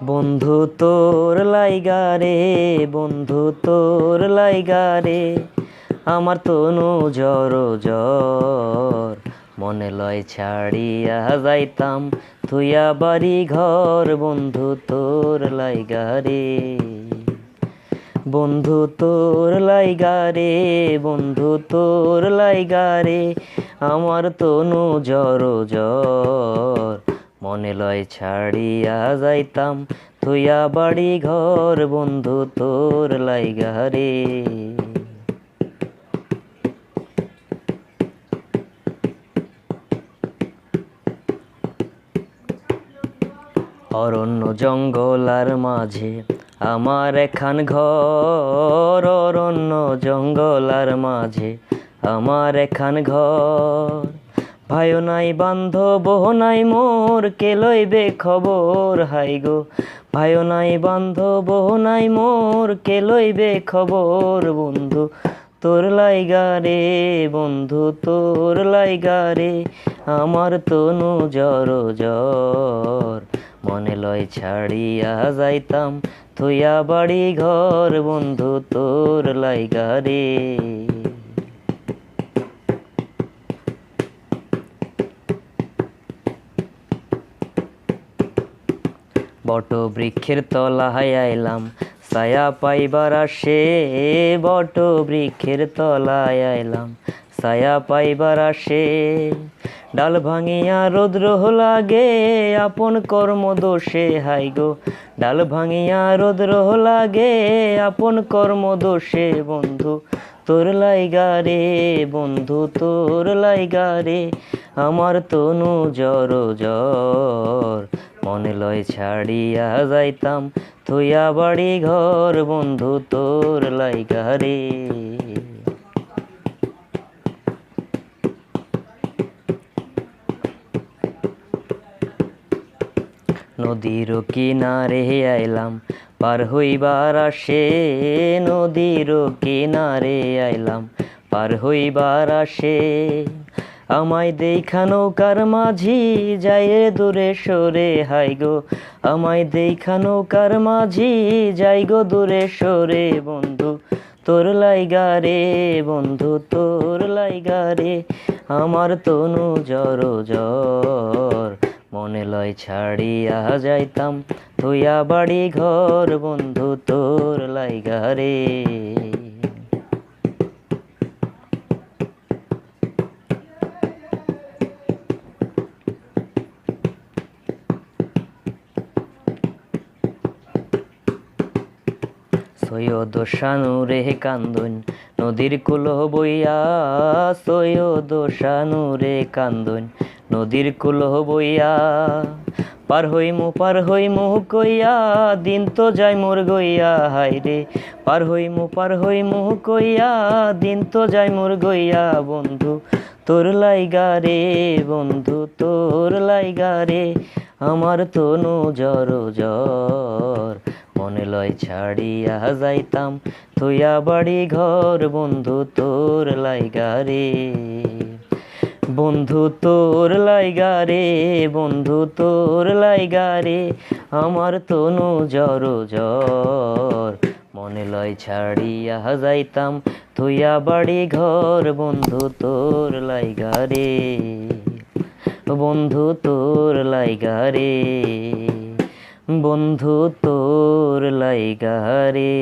বন্ধু তোর লাইগা রে, বন্ধু তোর লাইগা রে, আমার তনু জ্বর জ্বর। মনে লয় ছাড়িয়া যাইতাম থুইয়া বাড়ি ঘর, বন্ধু তোর লাইগা রে। বন্ধু তোর লাইগা রে, বন্ধু তোর লাইগা রে, আমার তনু জ্বর জ্বর। মনে লয় ছাড়িয়া যাইতাম থুইয়া বাড়ি ঘর, বন্ধু তোর লাইগা রে। অরণ্য জঙ্গলার মাঝে আমার এখান ঘর, অরণ্য জঙ্গলার মাঝে আমার এখান ঘর। ভাইও নাই বান্ধব নাই মোর, কে লইবে খবর হাই গো। ভাইও নাই বান্ধব নাই মোর, কে লইবে খবর, বন্ধু তোর লাইগা রে, বন্ধু তোর লাইগা রে, আমার তনু জ্বর জ্বর। মনে লয় ছাড়িয়া যাইতাম থুইয়া বাড়ি ঘর, বন্ধু তোর লাইগা রে। বট বৃক্ষের তলায় আইলাম ছায়া পাইবার আসে, বট বৃক্ষের তলায় আইলাম ছায়া পাইবার আসে। ডাল ভাঙিয়া রৌদ্র লাগে আপন কর্ম দোষে হাই গো। ডাল ভাঙিয়া রৌদ্র লাগে আপন কর্ম দোষে, বন্ধু তোর লাইগা রে, বন্ধু তোর লাইগা রে, আমার তনু জ্বর জ্বর। মনে লয় ছাড়িয়া যাইতাম থুইয়া বাড়ি ঘর, বন্ধু তোর লাইগা রে। নদীর কিনারে আইলাম পার হইবার আসে, নদীর কিনারে আইলাম পার হইবার আসে। আমায় দেখা নৌকার মাঝি যায় দূরে সরে হাই গো। আমায় দেখা নৌকার মাঝি যাই গো দূরে সরে, বন্ধু তোর লাইগা রে, বন্ধু তোর লাইগা রে, আমার তনু জ্বর জ্বর। মনে লয় ছাড়িয়া যাইতাম থুইয়া বাড়ি ঘর, বন্ধু তোর লাইগা রে। সৈয়দ শানুরে কান্দন নদীর কুল বইয়া, সৈয়দ শানুরে কান্দন নদীর কুল বইয়া। পার হইমু কইয়া দিন তো যাই মোর গইয়া হাই রে। পার হইমু কইয়া দিন তো যাই মোর গইয়া, বন্ধু তোর লাইগা রে, বন্ধু তোর লাইগা রে, আমার তনু জ্বর জ্বর। মনে লয় ছাড়িয়া যাইতাম থুইয়া বাড়ি ঘর, বন্ধু তোর লাইগা রে। বন্ধু তোর লাইগা রে, বন্ধু তোর লাইগা রে, আমার তনু জ্বর জ্বর। মনে লয় ছাড়িয়া যাইতাম থুইয়া বাড়ি ঘর, বন্ধু তোর লাইগা রে, বন্ধু তোর লাইগা রে, বন্ধু তোর লাইগা রে।